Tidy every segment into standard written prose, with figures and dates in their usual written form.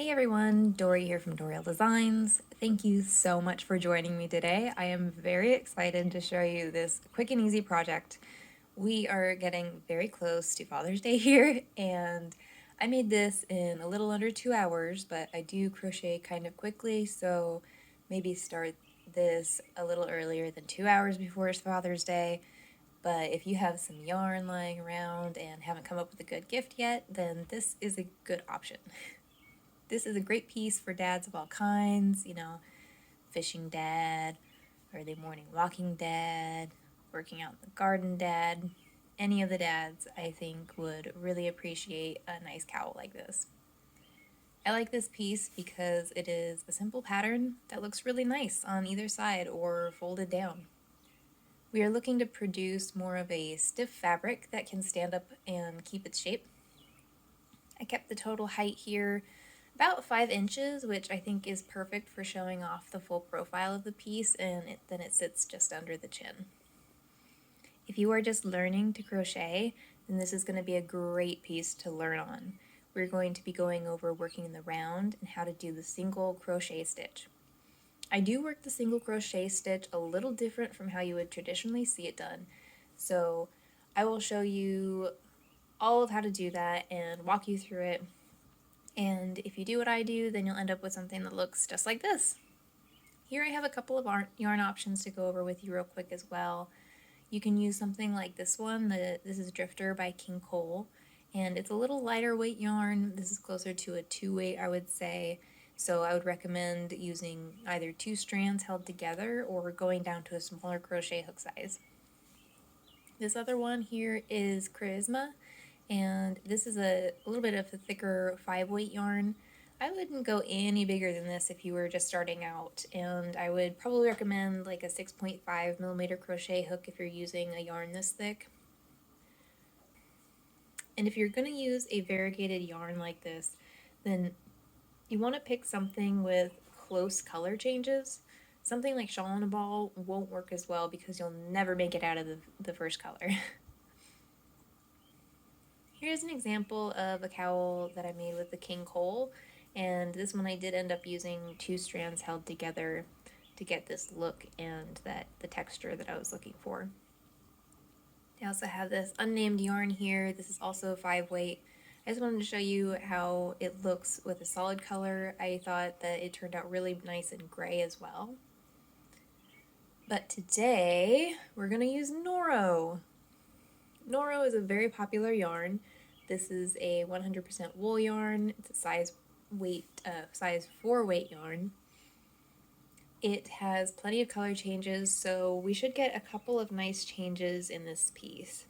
Hey everyone, Dori here from Dori Designs. Thank you so much for joining me today. I am very excited to show you this quick and easy project. We are getting very close to Father's Day here, and I made this in a little under 2 hours, but I do crochet kind of quickly, so maybe start this a little earlier than 2 hours before Father's Day. But if you have some yarn lying around and haven't come up with a good gift yet, then this is a good option. This is a great piece for dads of all kinds, fishing dad, early morning walking dad, working out in the garden dad. Any of the dads, I think, would really appreciate a nice cowl like this. I like this piece because it is a simple pattern that looks really nice on either side or folded down. We are looking to produce more of a stiff fabric that can stand up and keep its shape. I kept the total height here about 5 inches, which I think is perfect for showing off the full profile of the piece, and then it sits just under the chin. If you are just learning to crochet, then this is going to be a great piece to learn on. We're going to be going over working in the round and how to do the single crochet stitch. I do work the single crochet stitch a little different from how you would traditionally see it done, so I will show you all of how to do that and walk you through it. And if you do what I do, then you'll end up with something that looks just like this. Here I have a couple of yarn options to go over with you real quick as well. You can use something like this one. This is Drifter by Cowl, and it's a little lighter weight yarn. This is closer to a 2-weight, I would say. So I would recommend using either 2 strands held together or going down to a smaller crochet hook size. This other one here is Charisma, and this is a little bit of a thicker 5-weight yarn. I wouldn't go any bigger than this if you were just starting out, and I would probably recommend like a 6.5 millimeter crochet hook if you're using a yarn this thick. And if you're going to use a variegated yarn like this, then you want to pick something with close color changes. Something like Shawl on a Ball won't work as well because you'll never make it out of the first color. Here's an example of a cowl that I made with the Cowl, and this one I did end up using 2 strands held together to get this look and the texture that I was looking for. I also have this unnamed yarn here. This is also 5-weight. I just wanted to show you how it looks with a solid color. I thought that it turned out really nice and gray as well. But today we're going to use Noro. Noro is a very popular yarn. This is a 100% wool yarn. It's a size 4-weight yarn. It has plenty of color changes, so we should get a couple of nice changes in this piece.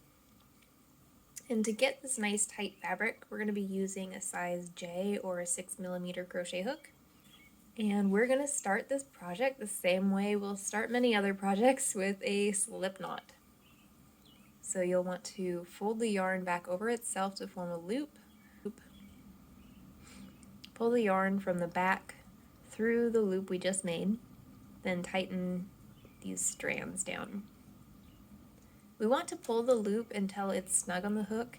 And to get this nice tight fabric, we're going to be using a size J or a 6 millimeter crochet hook. And we're going to start this project the same way we'll start many other projects, with a slip knot. So you'll want to fold the yarn back over itself to form a loop. Pull the yarn from the back through the loop we just made, then tighten these strands down. We want to pull the loop until it's snug on the hook,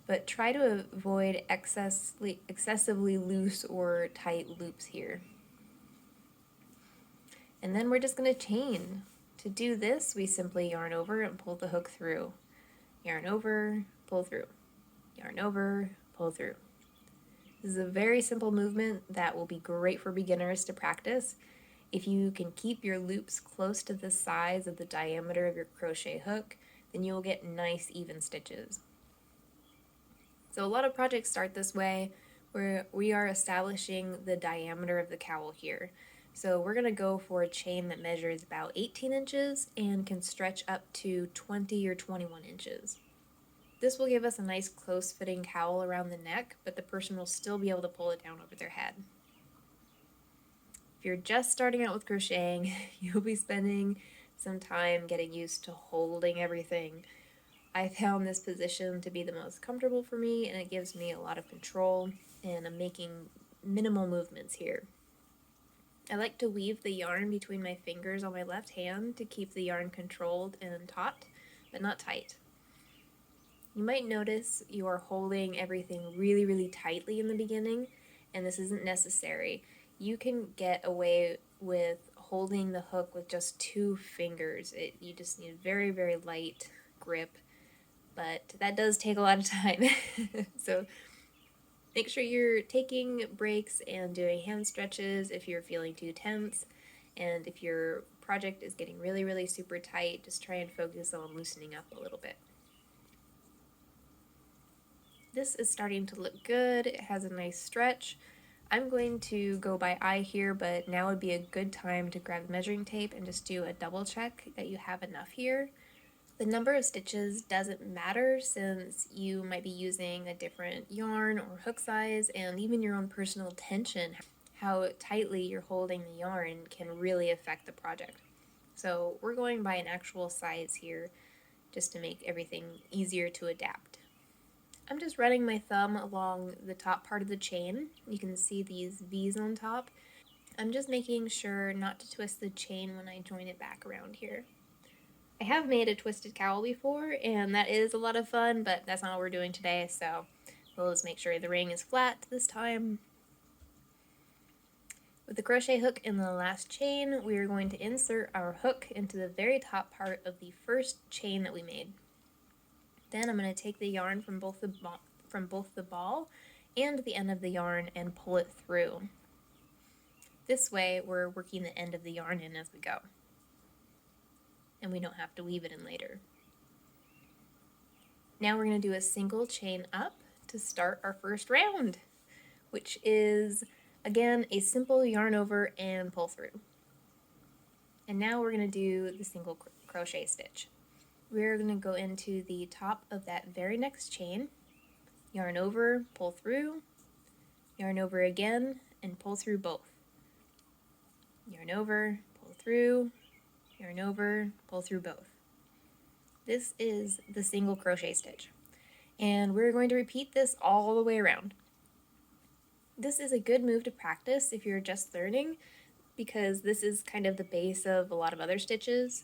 but try to avoid excessively loose or tight loops here. And then we're just going to chain. To do this, we simply yarn over and pull the hook through. Yarn over, pull through. Yarn over, pull through. This is a very simple movement that will be great for beginners to practice. If you can keep your loops close to the size of the diameter of your crochet hook, then you will get nice even stitches. So a lot of projects start this way, where we are establishing the diameter of the cowl here. So we're going to go for a chain that measures about 18 inches and can stretch up to 20 or 21 inches. This will give us a nice close-fitting cowl around the neck, but the person will still be able to pull it down over their head. If you're just starting out with crocheting, you'll be spending some time getting used to holding everything. I found this position to be the most comfortable for me, and it gives me a lot of control, and I'm making minimal movements here. I like to weave the yarn between my fingers on my left hand to keep the yarn controlled and taut, but not tight. You might notice you are holding everything really, really tightly in the beginning, and this isn't necessary. You can get away with holding the hook with just 2 fingers. You just need a very, very light grip, but that does take a lot of time. So make sure you're taking breaks and doing hand stretches if you're feeling too tense. And if your project is getting really, really super tight, just try and focus on loosening up a little bit. This is starting to look good. It has a nice stretch. I'm going to go by eye here, but now would be a good time to grab measuring tape and just do a double check that you have enough here. The number of stitches doesn't matter since you might be using a different yarn or hook size, and even your own personal tension, how tightly you're holding the yarn can really affect the project. So we're going by an actual size here just to make everything easier to adapt. I'm just running my thumb along the top part of the chain. You can see these V's on top. I'm just making sure not to twist the chain when I join it back around here. I have made a twisted cowl before, and that is a lot of fun, but that's not what we're doing today, so we'll just make sure the ring is flat this time. With the crochet hook in the last chain, we are going to insert our hook into the very top part of the first chain that we made. Then I'm going to take the yarn from both the ball and the end of the yarn and pull it through. This way we're working the end of the yarn in as we go, and we don't have to weave it in later. Now we're going to do a single chain up to start our first round, which is, again, a simple yarn over and pull through. And now we're going to do the single crochet stitch. We're going to go into the top of that very next chain, yarn over, pull through, yarn over again, and pull through both. Yarn over, pull through, yarn over, pull through both. This is the single crochet stitch, and we're going to repeat this all the way around. This is a good move to practice if you're just learning, because this is kind of the base of a lot of other stitches.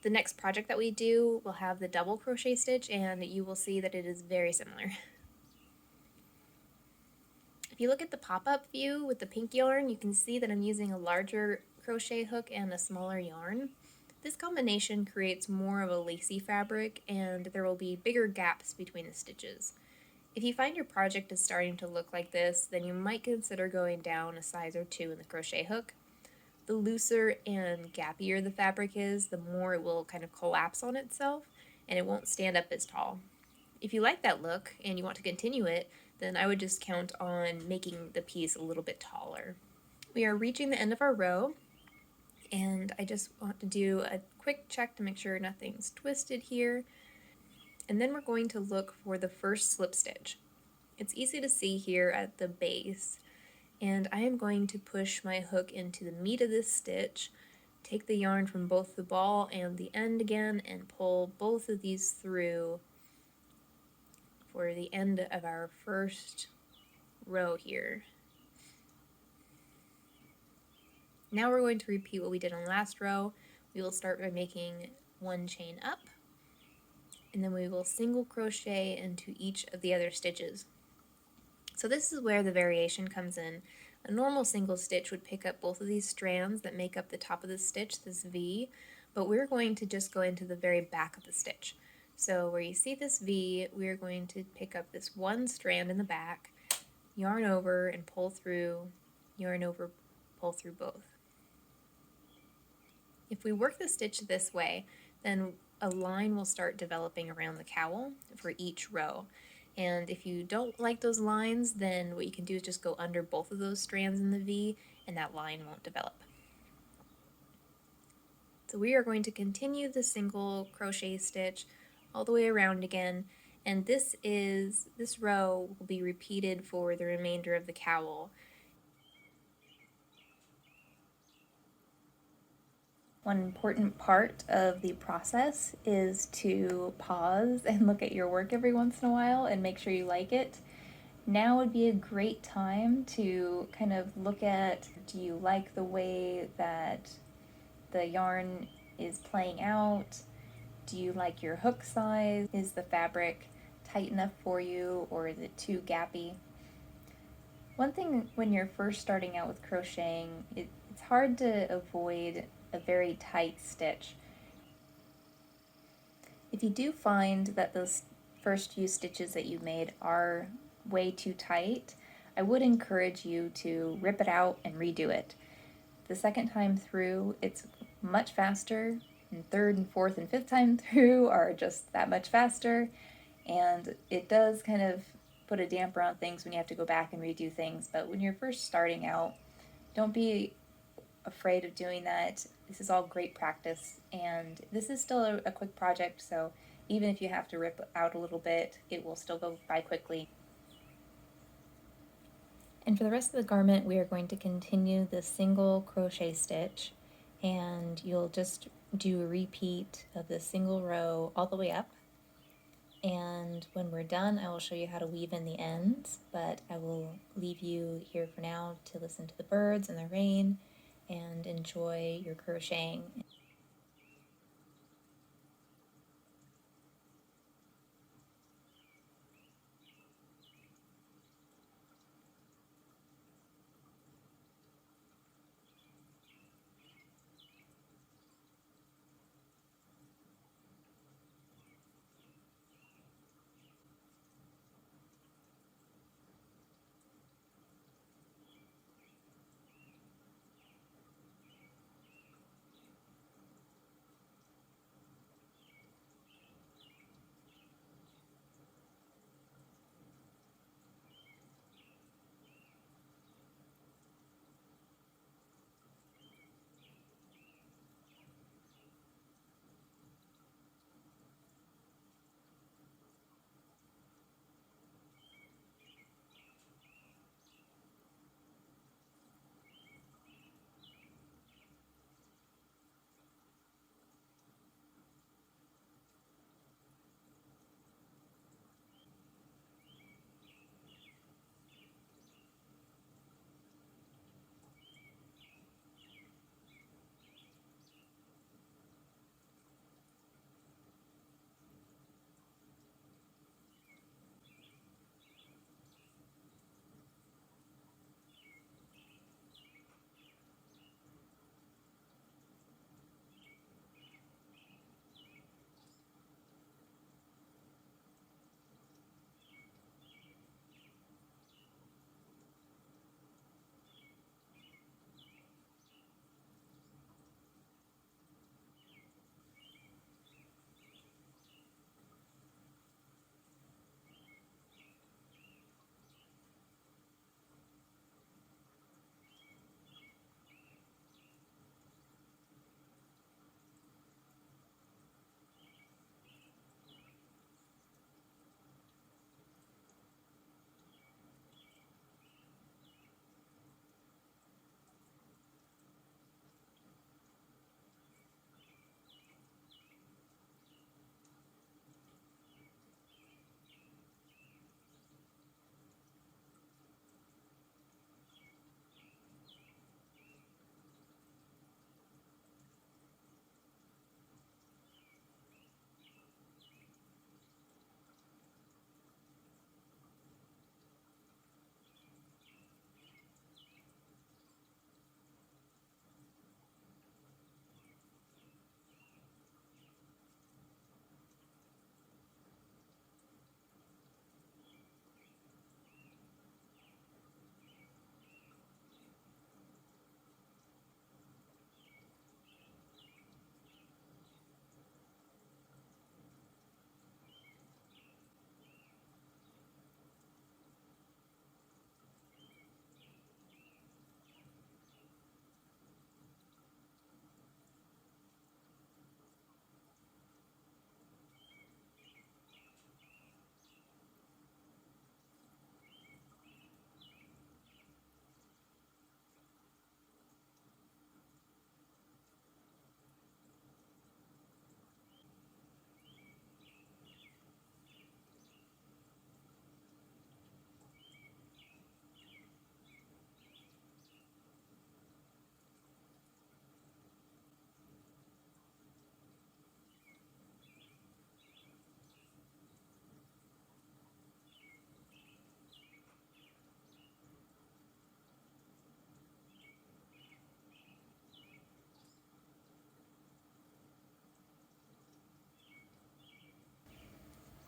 The next project that we do will have the double crochet stitch, and you will see that it is very similar. If you look at the pop-up view with the pink yarn, you can see that I'm using a larger crochet hook and a smaller yarn. This combination creates more of a lacy fabric, and there will be bigger gaps between the stitches. If you find your project is starting to look like this, then you might consider going down a size or 2 in the crochet hook. The looser and gappier the fabric is, the more it will kind of collapse on itself, and it won't stand up as tall. If you like that look and you want to continue it, then I would just count on making the piece a little bit taller. We are reaching the end of our row, and I just want to do a quick check to make sure nothing's twisted here. And then we're going to look for the first slip stitch. It's easy to see here at the base, and I am going to push my hook into the meat of this stitch, take the yarn from both the ball and the end again, and pull both of these through for the end of our first row here. Now we're going to repeat what we did on the last row. We will start by making 1 chain up, and then we will single crochet into each of the other stitches. So this is where the variation comes in. A normal single stitch would pick up both of these strands that make up the top of the stitch, this V, but we're going to just go into the very back of the stitch. So where you see this V, we're going to pick up this one strand in the back, yarn over and pull through, yarn over, pull through both. If we work the stitch this way, then a line will start developing around the cowl for each row. And if you don't like those lines, then what you can do is just go under both of those strands in the V, and that line won't develop. So we are going to continue the single crochet stitch all the way around again, and this row will be repeated for the remainder of the cowl. One important part of the process is to pause and look at your work every once in a while and make sure you like it. Now would be a great time to kind of look at, do you like the way that the yarn is playing out? Do you like your hook size? Is the fabric tight enough for you, or is it too gappy? One thing when you're first starting out with crocheting, it's hard to avoid a very tight stitch. If you do find that those first few stitches that you made are way too tight, I would encourage you to rip it out and redo it. The second time through, it's much faster, and third and fourth and fifth time through are just that much faster, and it does kind of put a damper on things when you have to go back and redo things. But when you're first starting out, don't be afraid of doing that. This is all great practice, and this is still a quick project, so even if you have to rip out a little bit, it will still go by quickly. And for the rest of the garment, we are going to continue the single crochet stitch, and you'll just do a repeat of the single row all the way up. And when we're done, I will show you how to weave in the ends, but I will leave you here for now to listen to the birds and the rain and enjoy your crocheting.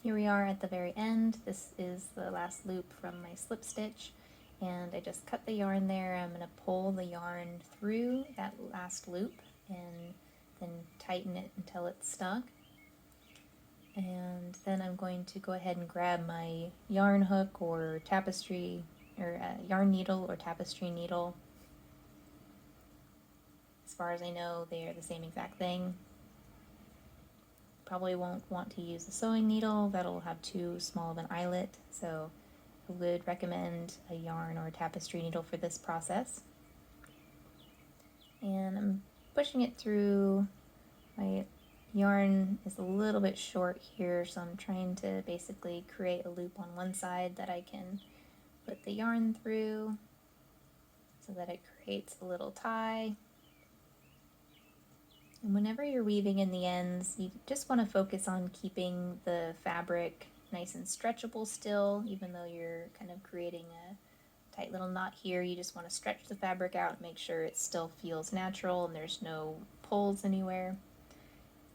Here we are at the very end. This is the last loop from my slip stitch, and I just cut the yarn there. I'm going to pull the yarn through that last loop and then tighten it until it's stuck. And then I'm going to go ahead and grab my yarn hook or tapestry, or yarn needle or tapestry needle. As far as I know, they are the same exact thing. Probably won't want to use a sewing needle, that'll have too small of an eyelet, so I would recommend a yarn or a tapestry needle for this process. And I'm pushing it through. My yarn is a little bit short here, so I'm trying to basically create a loop on one side that I can put the yarn through so that it creates a little tie. And whenever you're weaving in the ends, you just want to focus on keeping the fabric nice and stretchable still, even though you're kind of creating a tight little knot here. You just want to stretch the fabric out and make sure it still feels natural and there's no pulls anywhere.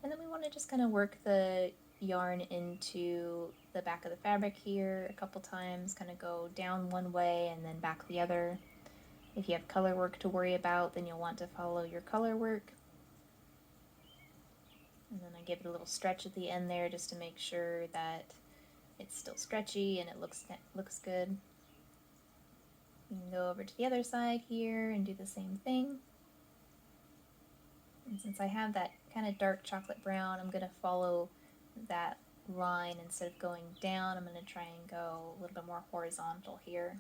And then we want to just kind of work the yarn into the back of the fabric here a couple times, kind of go down one way and then back the other. If you have color work to worry about, then you'll want to follow your color work. And then I give it a little stretch at the end there just to make sure that it's still stretchy and it looks good. You can go over to the other side here and do the same thing. And since I have that kind of dark chocolate brown, I'm going to follow that line. Instead of going down, I'm going to try and go a little bit more horizontal here.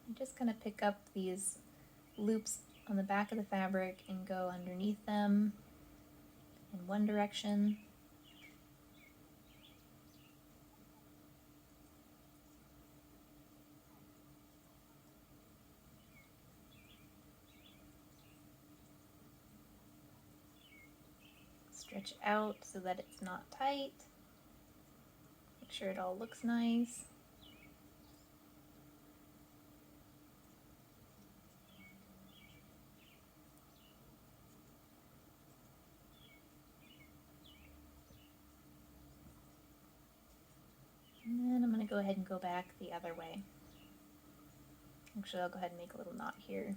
And just kind of pick up these loops on the back of the fabric and go underneath them in one direction. Stretch out so that it's not tight. Make sure it all looks nice. And then I'm going to go ahead and go back the other way. Actually, I'll go ahead and make a little knot here.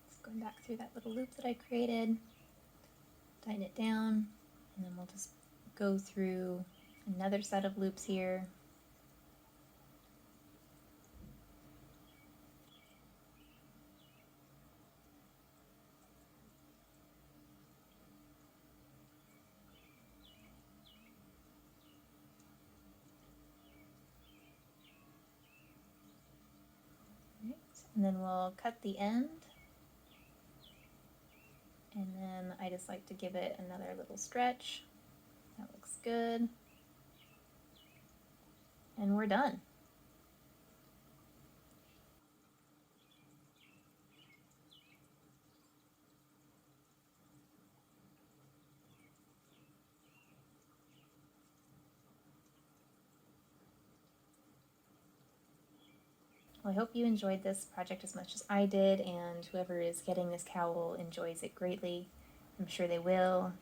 Just going back through that little loop that I created, tighten it down, and then we'll just go through another set of loops here. And then we'll cut the end, and then I just like to give it another little stretch. That looks good. And we're done. Well, I hope you enjoyed this project as much as I did, and whoever is getting this cowl enjoys it greatly. I'm sure they will.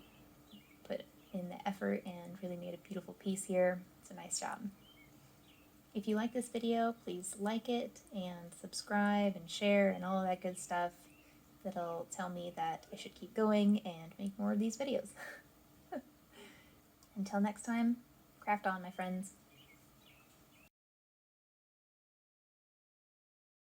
Put in the effort and really made a beautiful piece here. It's a nice job. If you like this video, please like it and subscribe and share and all of that good stuff. That'll tell me that I should keep going and make more of these videos. Until next time, craft on, my friends.